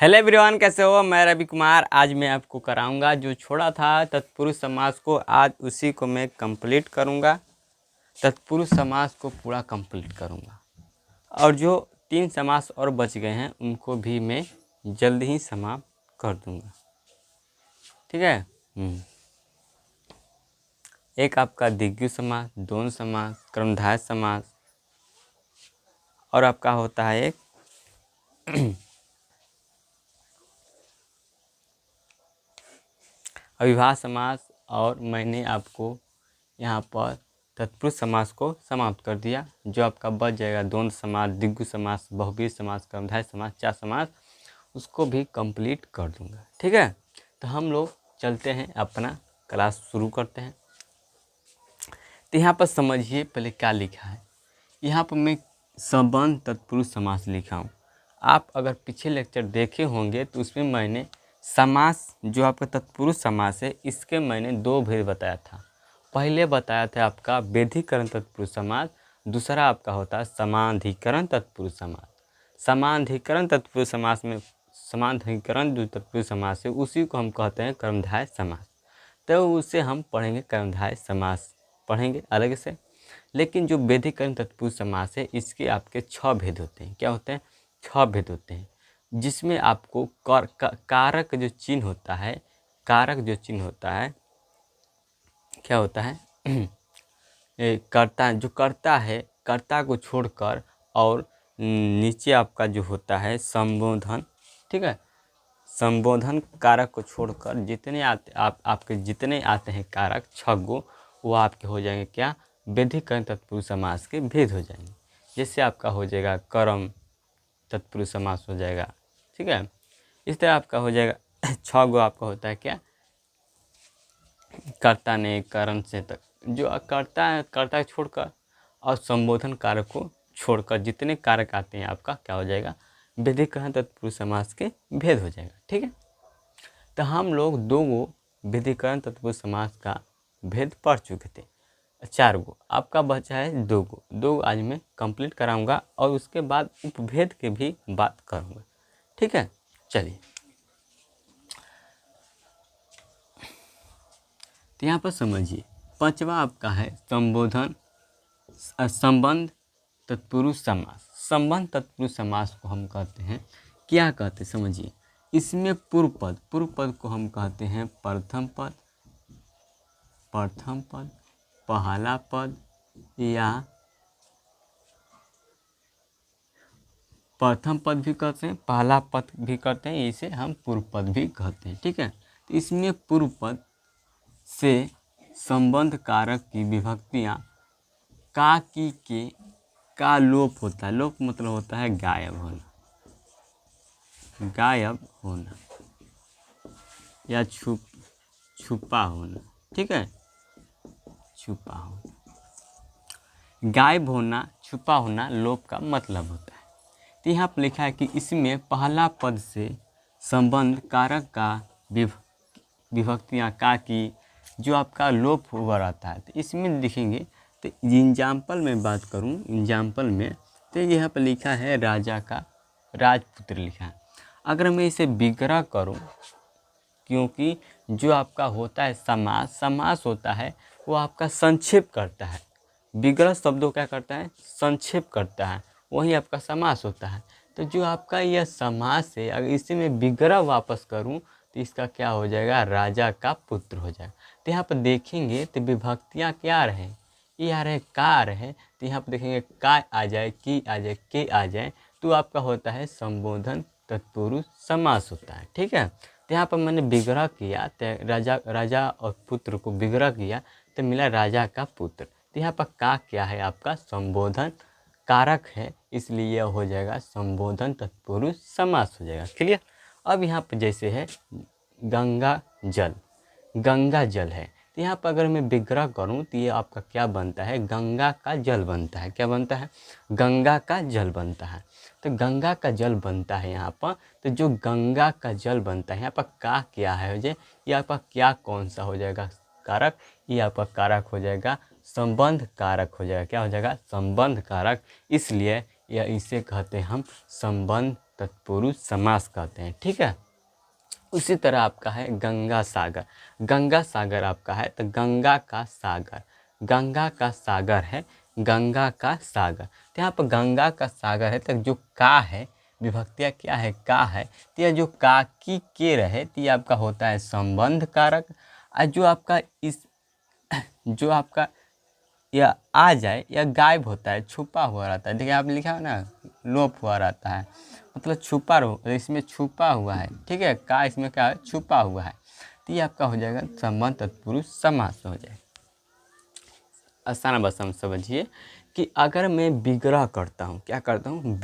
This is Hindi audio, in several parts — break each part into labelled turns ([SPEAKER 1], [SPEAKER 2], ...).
[SPEAKER 1] हेलो एवरीवन, कैसे हो। मैं रवि कुमार। आज मैं आपको कराऊंगा जो छोड़ा था तत्पुरुष समास को, आज उसी को मैं कंप्लीट करूंगा। तत्पुरुष समास को पूरा कंप्लीट करूंगा और जो 3 समास और बच गए हैं उनको भी मैं जल्द ही समाप्त कर दूंगा। ठीक है। एक आपका द्विगु समास, द्वंद्व समास, कर्मधारय समास और आपका होता है एक अविभाज्य समास। और मैंने आपको यहाँ पर तत्पुरुष समास को समाप्त कर दिया। जो आपका बच जाएगा द्वंद्व समास, द्विगु समास, बहुव्रीहि समास, कर्मधारय समास, चार समास, उसको भी कंप्लीट कर दूंगा। ठीक है। तो हम लोग चलते हैं, अपना क्लास शुरू करते हैं। तो यहाँ पर समझिए पहले क्या लिखा है। यहाँ पर मैं संबंध तत्पुरुष समास लिखा हूँ। आप अगर पीछे लेक्चर देखे होंगे तो उसमें मैंने समास, जो आपका तत्पुरुष समास है, इसके मैंने 2 भेद बताया था। पहले बताया था आपका वेधीकरण तत्पुरुष समास, दूसरा आपका होता है समानाधिकरण तत्पुरुष समास। समानाधिकरण तत्पुरुष समास में समानाधिकरण जो तत्पुरुष समास है उसी को हम कहते हैं कर्मधारय समास। तो उसे हम पढ़ेंगे, कर्मधारय समास पढ़ेंगे अलग से। लेकिन जो वेधीकरण तत्पुरुष समास है इसके आपके 6 भेद होते हैं। क्या होते हैं? 6 भेद होते हैं, जिसमें आपको कारक जो चिन्ह होता है, कारक जो चिन्ह होता है क्या होता है कर्ता, जो कर्ता है, कर्ता को छोड़कर और नीचे आपका जो होता है संबोधन। ठीक है। संबोधन कारक को छोड़कर जितने आते आपके जितने आते हैं कारक 6 गो, वो आपके हो जाएंगे क्या? वेधीकरण तत्पुरुष समास के भेद हो जाएंगे। जैसे आपका हो जाएगा कर्म तत्पुरुष समास हो जाएगा। ठीक है। इस तरह आपका हो जाएगा 6 गो आपका होता है क्या? कर्ता ने कारण से तक, जो कर्ता छोड़कर और संबोधन कारक को छोड़कर जितने कारक आते हैं आपका क्या हो जाएगा? वेधीकरण तत्पुरुष समास के भेद हो जाएगा। ठीक है। तो हम लोग 2 गो वेधीकरण तत्पुरुष समास का भेद पढ़ चुके थे। 4 गो आपका बचा है, 2 गो। 2 आज मैं कंप्लीट कराऊंगा और उसके बाद उपभेद के भी बात करूंगा। ठीक है। चलिए, तो यहाँ पर समझिए 5वां आपका है संबोधन संबंध तत्पुरुष समास। संबंध तत्पुरुष समास को हम कहते हैं, क्या कहते हैं समझिए। इसमें पूर्व पद को हम कहते हैं प्रथम पद, पहला पद, या प्रथम पद भी कहते हैं, पहला पद भी कहते हैं, इसे हम पूर्व पद भी कहते हैं। ठीक है। तो इसमें पूर्व पद से संबंध कारक की विभक्तियाँ का, की, के, का लोप होता है। लोप मतलब होता है गायब होना, गायब होना या छुपा होना। ठीक है। छुपा होना, गायब होना, छुपा होना लोप का मतलब होता है। तो यहाँ पर लिखा है कि इसमें पहला पद से संबंध कारक का विभक्तियाँ का, की, जो आपका लोप हुआ रहता है। तो इसमें लिखेंगे, तो एग्जाम्पल में बात करूँ, एग्जाम्पल में तो यहाँ पर लिखा है राजा का राजपुत्र लिखा है। अगर मैं इसे विग्रह करूँ, क्योंकि जो आपका होता है समास होता है वो आपका संक्षेप करता है। विग्रह शब्दों क्या करता है? संक्षेप करता है, वही आपका समास होता है। तो जो आपका यह समास है, अगर इसे मैं विग्रह वापस करूं तो इसका क्या हो जाएगा? राजा का पुत्र हो जाएगा। तो यहाँ पर देखेंगे तो विभक्तियाँ क्या रहे? ये आ रहे का आ रहे। तो यहाँ पर देखेंगे का आ जाए, की आ जाए, के आ जाए, तो आपका होता है संबोधन तत्पुरुष समास होता है। ठीक है। तो यहाँ पर मैंने विग्रह किया, तो राजा और पुत्र को विग्रह किया तो मिला राजा का पुत्र। तो यहाँ पर का क्या है? आपका संबोधन कारक है, इसलिए यह हो जाएगा संबोधन तत्पुरुष समास हो जाएगा। क्लियर। अब यहाँ पर जैसे है गंगा जल है, तो यहाँ पर अगर मैं विग्रह करूँ तो ये आपका क्या बनता है? गंगा का जल बनता है। क्या बनता है? गंगा का जल बनता है। तो गंगा का जल बनता है यहाँ पर। तो जो गंगा का जल बनता है यहाँ पर का क्या है? ये आपका क्या कौन सा हो जाएगा कारक? ये आपका कारक हो जाएगा संबंध कारक हो जाएगा। क्या हो जाएगा? संबंध कारक। इसलिए यह इसे कहते हैं हम संबंध तत्पुरुष समास कहते हैं। ठीक है, उसी तरह आपका है गंगा सागर। गंगा सागर आपका है तो गंगा का सागर, गंगा का सागर है, गंगा का सागर। तो यहाँ पर गंगा का सागर है तो जो का है विभक्तियाँ क्या है, का है, तो यह जो का की के रहे तो ये आपका होता है संबंध कारक। और जो आपका जो आपका यह आ जाए या गायब होता है, छुपा हुआ रहता है। देखिए आप लिखा है ना, लोप हुआ रहता है, मतलब छुपा इसमें छुपा हुआ है। ठीक है, का इसमें क्या है, छुपा हुआ है। तो ये आपका हो जाएगा संबंध तत्पुरुष समास हो जाएगा। आसान बस हम समझिए कि अगर मैं विग्रह करता हूँ, क्या करता हूँ,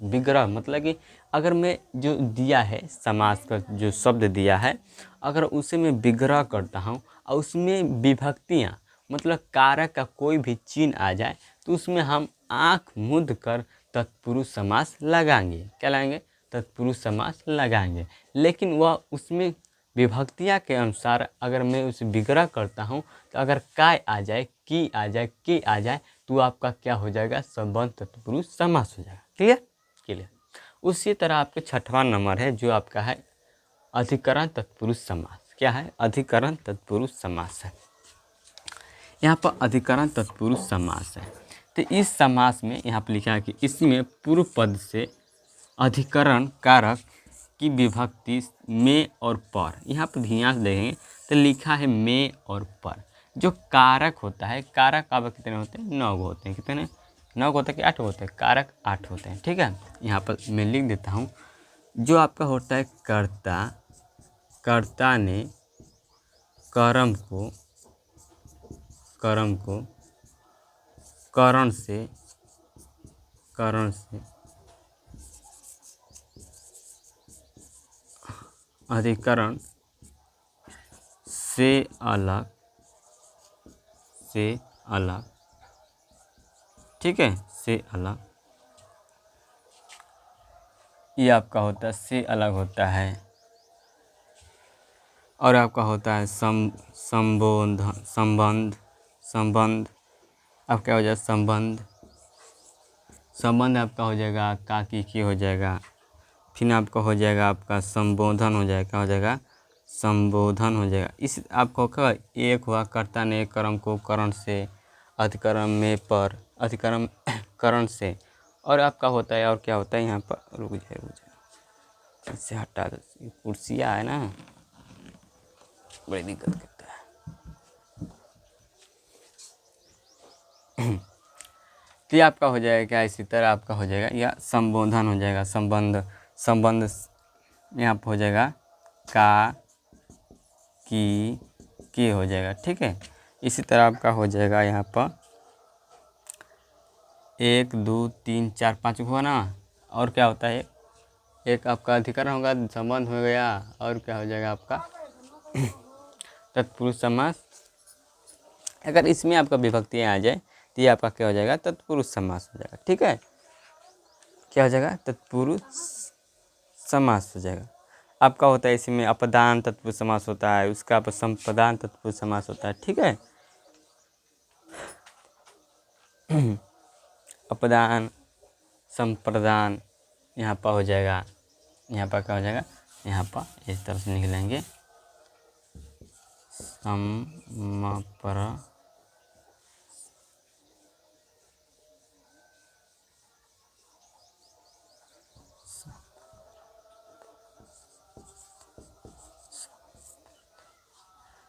[SPEAKER 1] विग्रह मतलब कि अगर मैं जो दिया है समास का जो शब्द दिया है, अगर उसे मैं विग्रह करता हूँ और उसमें विभक्तियाँ मतलब कारक का कोई भी चिन्ह आ जाए तो उसमें हम आँख मूंद कर तत्पुरुष समास लगाएंगे। क्या लगाएंगे, तत्पुरुष समास लगाएंगे। लेकिन वह उसमें विभक्तियाँ के अनुसार अगर मैं उसे विग्रह करता हूँ तो अगर काय आ जाए, की आ जाए, के आ जाए तो आपका क्या हो जाएगा, संबंध तत्पुरुष समास हो जाएगा। Clear clear. उसी तरह आपके 6वां नंबर है जो आपका है अधिकरण तत्पुरुष समास। क्या है, अधिकरण तत्पुरुष समास है। यहाँ पर अधिकरण तत्पुरुष समास है। तो इस समास में यहाँ पर लिखा है कि इसमें पूर्व पद से अधिकरण कारक की विभक्ति में और पर। यहाँ पर ध्यान से देखेंगे तो लिखा है में और पर। जो कारक होता है, कारक अब कितने होते हैं, 9 होते हैं। कितने, 9 होते हैं कि 8 होते हैं, कारक 8 होते हैं। ठीक है, यहाँ पर मैं लिख देता हूँ। जो आपका होता है कर्ता, कर्ता ने कर्म को करण से अधिकरण से अलग ठीक है, से अलग, ये आपका होता है से अलग होता है। और आपका होता है संबंध अब क्या हो जाएगा, संबंध आपका हो जाएगा का की हो जाएगा। फिर आपका हो जाएगा आपका संबोधन हो जाएगा, क्या हो जाएगा, संबोधन हो जाएगा। इस आपको क्या, एक हुआ कर्ता ने कर्म को करण से, अधिकरण में पर, अधिकरण करण से। और आपका होता है, और क्या होता है यहाँ पर, रुक जाए इससे हटा दो, कुर्सियाँ है ना, बड़ी दिक्कत करता है। तो ये आपका हो जाएगा क्या, इसी तरह आपका हो जाएगा या संबोधन हो जाएगा, संबंध यहाँ पर हो जाएगा का की के हो जाएगा। ठीक है, इसी तरह आपका हो जाएगा यहाँ पर 1 2 3 4 5 हुआ ना। और क्या होता है, एक आपका अधिकरण होगा, संबंध हो गया, और क्या हो जाएगा आपका तत्पुरुष समास। अगर इसमें आपका विभक्तियाँ आ जाए तो ये आपका क्या हो जाएगा, तत्पुरुष समास हो जाएगा। ठीक है, क्या हो जाएगा, तत्पुरुष समास हो जाएगा। आपका होता है इसमें अपदान तत्पुरुष समास होता है, उसका आप संप्रदान तत्पुरुष समास होता है। ठीक है, अपदान संप्रदान यहाँ पर हो जाएगा, यहाँ पर क्या हो जाएगा, यहाँ पर इस तरह से निकलेंगे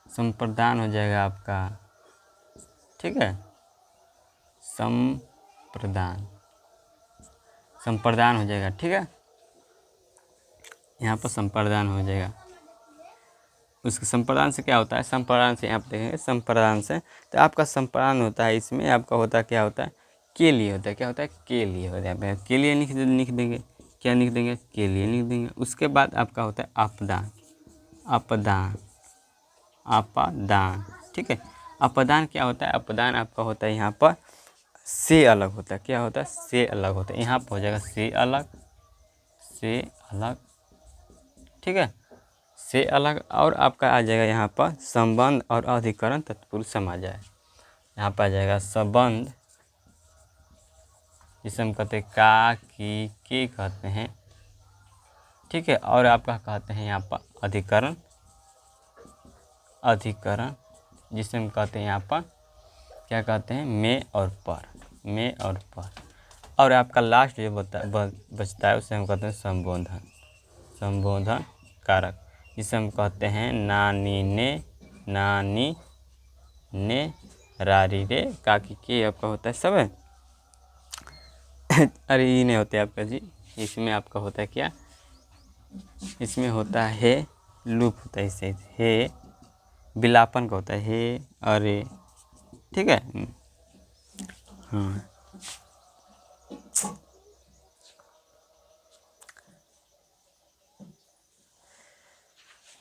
[SPEAKER 1] संप्रदान हो जाएगा आपका। ठीक है, संप्रदान हो जाएगा। ठीक है, यहाँ पर संप्रदान हो जाएगा। उसके संप्रदान से क्या होता है, संप्रदान से यहाँ पर देखेंगे, संप्रदान से तो आपका संप्रदान होता है, इसमें आपका होता है क्या होता है, के लिए होता है, क्या होता है, के लिए होता है। के लिए लिख देंगे, क्या लिख देंगे, के लिए लिख देंगे। उसके बाद आपका होता है अपदान। ठीक है, अपदान क्या होता है, अपदान आपका होता है यहाँ पर से अलग होता है, क्या होता है, से अलग होता है। यहाँ पर हो जाएगा से अलग। ठीक है, से अलग। और आपका आ जाएगा यहाँ पर संबंध और अधिकरण तत्पुरुष समास जाए। यहाँ पर आ जाएगा संबंध, जिसे हम कहते हैं का की के कहते हैं, ठीक है। और आपका कहते हैं यहाँ पर अधिकरण, अधिकरण जिसे हम कहते हैं यहाँ पर क्या कहते हैं, में और पर, में और पर। और आपका लास्ट जो बचता है उसे हम कहते हैं संबोधन, संबोधन कारक, जिसे हम कहते हैं नानी ने, नानी ने, रारी रे, काकी के, आपका होता है सब है अरे ये नहीं होते आपका जी, इसमें आपका होता है क्या, इसमें होता है लूप होता है, इससे हे बिलापन का होता है हे, अरे, ठीक है। हाँ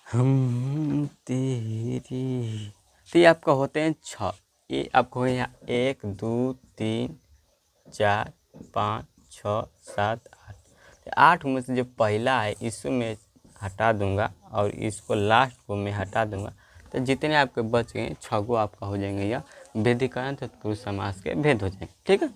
[SPEAKER 1] हम तेरी, तो ये आपका होते हैं 6, ये आपको है यहाँ 1 2 3 4 5 6 7 8, तो 8 में से जो पहला है इसमें हटा दूंगा और इसको लास्ट को मैं हटा दूंगा, तो जितने आपके बच गए 6 गो आपका हो जाएंगे या भेदीकरण तत्पुरुष समास के भेद हो जाएंगे, ठीक है।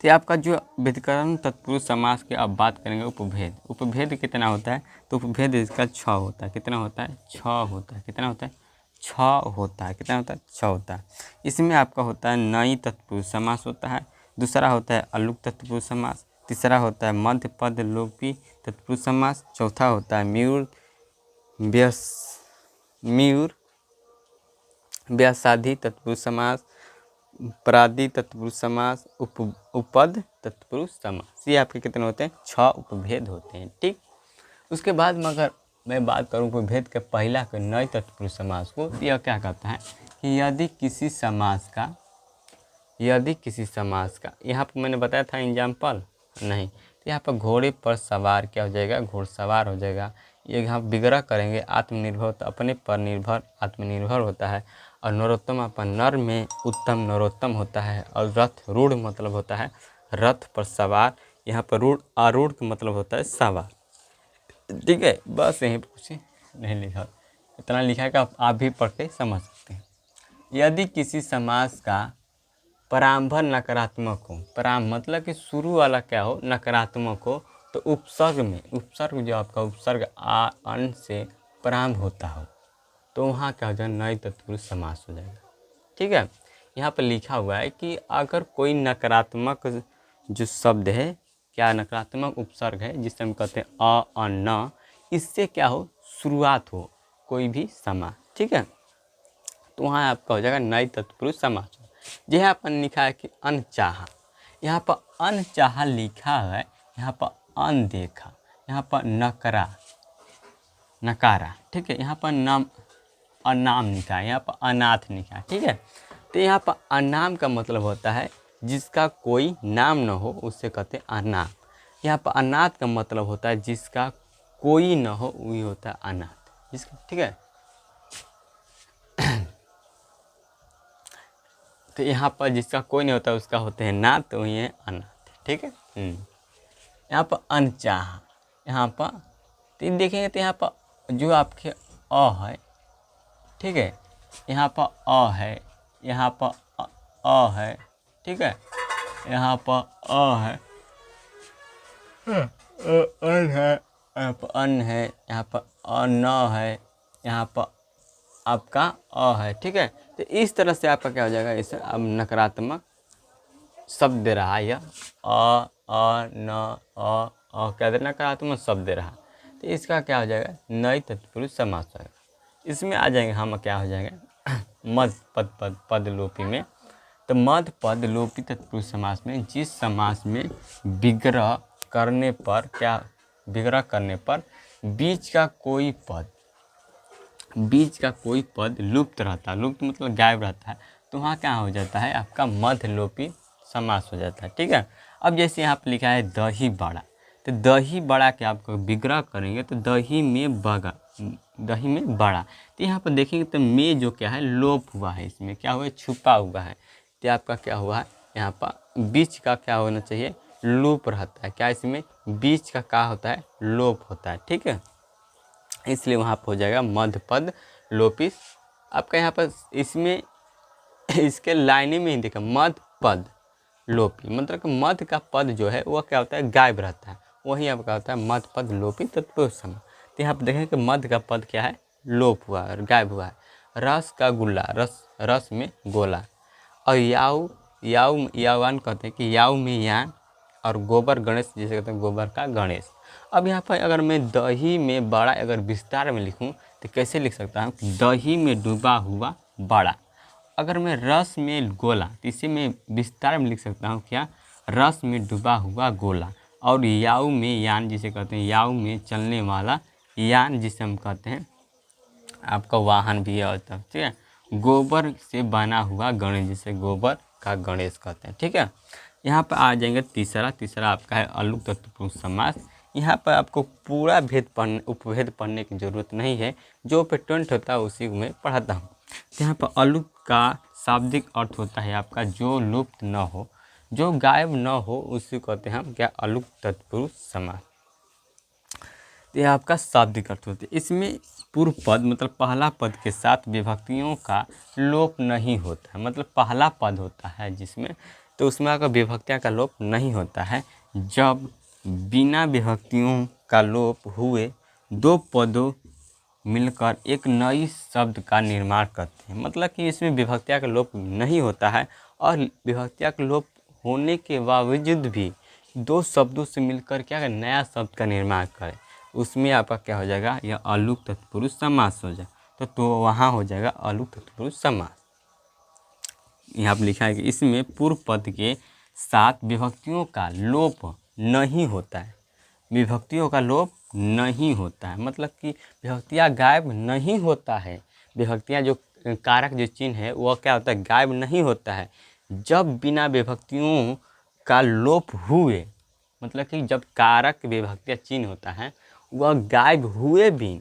[SPEAKER 1] तो आपका जो भेदीकरण तत्पुरुष समास के अब बात करेंगे उपभेद, उपभेद कितना होता है, तो उपभेद इसका 6 होता है, कितना होता है 6 होता है, कितना होता है 6 होता है, कितना होता है 6 होता है। इसमें आपका होता है नई तत्पुरुष समास होता है, दूसरा होता है अलुक तत्पुरुष समास, तीसरा होता है मध्य पद लोपी तत्पुरुष समास, चौथा होता है म्यूर व्यासाधि तत्पुरुष समास, परादि तत्पुरुष समास, उपपद तत्पुरुष समास। ये आपके कितने होते हैं 6 उपभेद होते हैं, ठीक। उसके बाद मगर मैं बात करूँ उपभेद के पहला के नए तत्पुरुष समास को, यह क्या कहता है कि यदि किसी समास का, यदि किसी समास का, यहाँ पर मैंने बताया था एग्जाम्पल नहीं, तो यहाँ पर घोड़े पर सवार क्या हो जाएगा, घोड़सवार हो जाएगा। ये यहाँ विग्रह करेंगे आत्मनिर्भर, तो अपने पर निर्भर आत्मनिर्भर होता है। और नरोत्तम अपन नर में उत्तम नरोत्तम होता है। और रथ रूढ़ मतलब होता है रथ पर सवार, यहाँ पर रूढ़ आरूढ़ का मतलब होता है सवार, ठीक है। बस यहीं पर कुछ नहीं लिखा, इतना लिखा है कि आप भी पढ़ के समझ सकते हैं। यदि किसी समास का प्रारंभ नकारात्मक हो, प्रारंभ मतलब कि शुरू वाला क्या हो नकारात्मक हो, तो उपसर्ग में, उपसर्ग जो आपका उपसर्ग आ अन से प्रारंभ होता हो, तो वहाँ क्या हो जाएगा नए तत्पुरुष समास हो जाएगा, ठीक है। यहाँ पर लिखा हुआ है कि अगर कोई नकारात्मक जो शब्द है, क्या नकारात्मक उपसर्ग है जिसे हम कहते हैं अ अन न, इससे क्या हो शुरुआत हो कोई भी समास, ठीक है, तो वहाँ आपका हो जाएगा नए तत्पुरुष समास। यह अपन लिखा है कि अनचाहा, यहाँ पर अनचाहा लिखा है, यहाँ पर अनदेखा, यहाँ पर नकरा नकारा, ठीक है। यहाँ पर नाम अनाम लिखा है, यहाँ पर अनाथ लिखा है, ठीक है। तो यहाँ पर अनाम का मतलब होता है जिसका कोई नाम न हो, उससे कहते हैं अनाम। यहाँ पर अनाथ का मतलब होता है जिसका कोई न हो, वही होता है अनाथ, जिसका, ठीक है। तो यहाँ पर जिसका कोई नहीं होता उसका होते हैं नाथ, तो वही है अनाथ, ठीक है। यहाँ पर अनचाहा, यहाँ पर तो देखेंगे तो यहाँ पर जो आपके अ है, ठीक है, यहाँ पर अ है, यहाँ पर अ है, ठीक है, यहाँ पर अ है, अन है, यहाँ पर अन है, यहाँ पर अन है, यहाँ पर आपका अ है, ठीक है। तो इस तरह से आपका क्या हो जाएगा, इसे अब नकारात्मक शब्द दे रहा है, यह अ न क्या दे नकारात्मक शब्द दे रहा, तो इसका क्या हो जाएगा नए तत्पुरुष समास हो जाएगा। इसमें आ जाएंगे हम क्या हो जाएगा मध्य पद पद लोपी में। तो मध्य पद लोपी तत्पुरुष समास में जिस समास में विग्रह करने पर, क्या विग्रह करने पर बीच का कोई पद, बीच का कोई पद लुप्त रहता है, लुप्त मतलब गायब रहता है, तो वहाँ क्या हो जाता है आपका मध्य लोपी समास हो जाता है, ठीक है। अब जैसे यहाँ पर लिखा है दही बड़ा, तो दही बड़ा के आपको विग्रह करेंगे तो दही में बगा, दही में बड़ा, तो यहाँ पर देखेंगे तो में जो क्या है लोप हुआ है, इसमें क्या हुआ है छुपा हुआ है, तो आपका क्या हुआ है यहाँ पर बीच का क्या होना चाहिए लोप रहता है, क्या इसमें बीच का क्या होता है लोप होता है, ठीक है। इसलिए वहाँ पर हो जाएगा मध्य पद लोपिस। आपका यहाँ पर इसमें इसके लाइने में ही देखा मध्य पद लोपी, मतलब कि मध्य का पद जो है वह क्या होता है गायब रहता है, वही आपका होता है मध्य पद लोपी तत्पुरुष समास। तो यहाँ पर देखें कि मध्य का पद क्या है, लोप हुआ और गायब हुआ है। रस का गुल्ला, रस में गोला। और यावान कहते हैं कि याव में यान, और गोबर गणेश जिसे कहते हैं गोबर का गणेश। अब यहाँ पर अगर मैं दही में बड़ा अगर विस्तार में लिखूँ तो कैसे लिख सकता हूँ, दही में डूबा हुआ बड़ा। अगर मैं रस में गोला तो इसे मैं विस्तार में लिख सकता हूँ क्या, रस में डूबा हुआ गोला। और याव में यान जिसे कहते हैं, याव में चलने वाला यान जिसे हम कहते हैं आपका वाहन भी है होता है, ठीक है। गोबर से बना हुआ गणेश जिसे गोबर का गणेश कहते हैं, ठीक है। यहाँ पर आ जाएंगे तीसरा आपका है अलुक तत्पुरुष समास। यहाँ पर आपको पूरा उपभेद पढ़ने की जरूरत नहीं है, जो पेटेंट होता है उसी को मैं पढ़ाता हूँ। यहाँ पर अलुक का शाब्दिक अर्थ होता है आपका जो लुप्त न हो, जो गायब न हो, उसी कहते हैं हम क्या, अलुक तत्पुरुष समास। तो यह आपका शाब्दिक अर्थ होता है। इसमें पूर्व पद मतलब पहला पद के साथ विभक्तियों का लोप नहीं होता है, मतलब पहला पद होता है जिसमें, तो उसमें आपका विभक्तियाँ का लोप नहीं होता है। जब बिना विभक्तियों का लोप हुए दो पदों मिलकर एक नई शब्द का निर्माण करते हैं, मतलब कि इसमें विभक्तियाँ का लोप नहीं होता है। और विभक्तियाँ का लोप होने के बावजूद भी दो शब्दों से मिलकर क्या नया शब्द का निर्माण करें, उसमें आपका क्या हो जाएगा, यह अलुक तत्पुरुष समास हो जाए। तो वहाँ हो जाएगा अलुक तत्पुरुष समास। यहाँ पर लिखा है कि इसमें पूर्व पद के साथ विभक्तियों का लोप नहीं होता है, विभक्तियों का लोप नहीं होता है, मतलब कि विभक्तियाँ गायब नहीं होता है। विभक्तियाँ जो कारक जो चिन्ह है वह क्या होता है, गायब नहीं होता है। जब बिना विभक्तियों का लोप हुए, मतलब कि जब कारक विभक्तियाँ चिन्ह होता है वह गायब हुए भी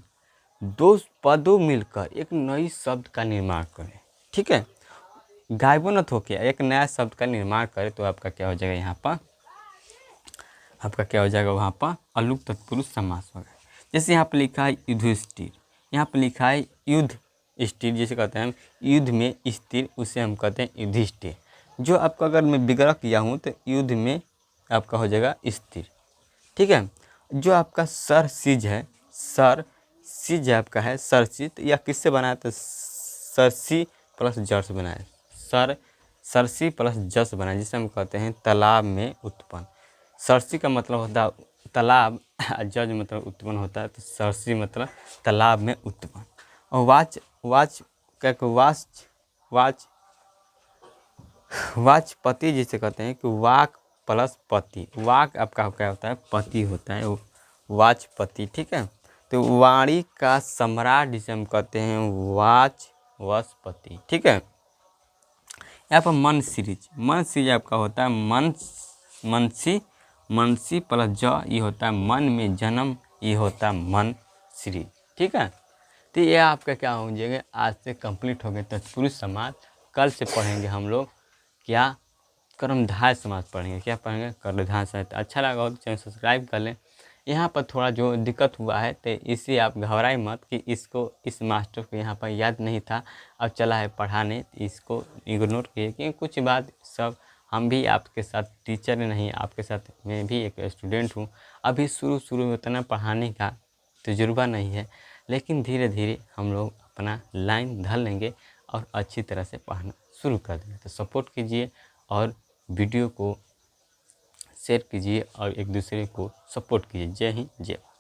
[SPEAKER 1] दो पदों मिलकर एक नई शब्द का निर्माण करें, ठीक है। गायबो न हो के एक नया शब्द का निर्माण करे तो आपका क्या हो जाएगा, यहाँ पर आपका क्या हो जाएगा, वहाँ पर अलुक तत्पुरुष समास होगा। जैसे यहाँ पर लिखा है युधिष्ठिर, यहाँ पर लिखा है युद्ध स्थिर, जिसे कहते हैं हम युद्ध में स्थिर, उसे हम कहते हैं युधिष्ठिर। जो आपका अगर मैं विग्रह किया हूँ तो युद्ध में आपका हो जाएगा स्थिर, ठीक है। जो आपका सर सिज है, सर सिज आपका है सरसित, या किससे बना है, तो सरसी प्लस जस बना है, सरसी प्लस जस बना है, जिसे हम कहते हैं तालाब में उत्पन्न। सरसी का मतलब होता है तालाब, जज मतलब उत्पन्न होता है, तो सरसी मतलब तालाब में उत्पन्न। और वाचपति जिसे कहते हैं कि वाक प्लस पति, वाक आपका क्या होता है, पति होता है, वाचपति, ठीक है। तो वाणी का सम्राट जिसे हम कहते हैं वाचस्पति, ठीक है। यहाँ पर मन सीरीज आपका होता है मनसी प्लस ज, ये होता है मन में जन्म, ये होता है मन सीरीज, ठीक है। तो ये आपका क्या हो जाएगा, आज से कंप्लीट हो गए तत्पुरुष समास। कल से पढ़ेंगे हम लोग क्या, कर्मधारय समास पढ़ेंगे। क्या पढ़ेंगे, कर्मधारय समास। अच्छा लगा हो तो चैनल सब्सक्राइब कर लें। यहाँ पर थोड़ा जो दिक्कत हुआ है तो इससे आप घबराए मत कि इस मास्टर को यहाँ पर याद नहीं था, अब चला है पढ़ाने, इसको इग्नोर किए, क्योंकि कुछ बात सब हम भी आपके साथ टीचर नहीं, आपके साथ मैं भी एक स्टूडेंट हूँ। अभी शुरू में उतना पढ़ाने का तजुर्बा नहीं है, लेकिन धीरे धीरे हम लोग अपना लाइन धर लेंगे और अच्छी तरह से पढ़ना शुरू कर देंगे। तो सपोर्ट कीजिए और वीडियो को शेयर कीजिए और एक दूसरे को सपोर्ट कीजिए। जय हिंद, जय भारत।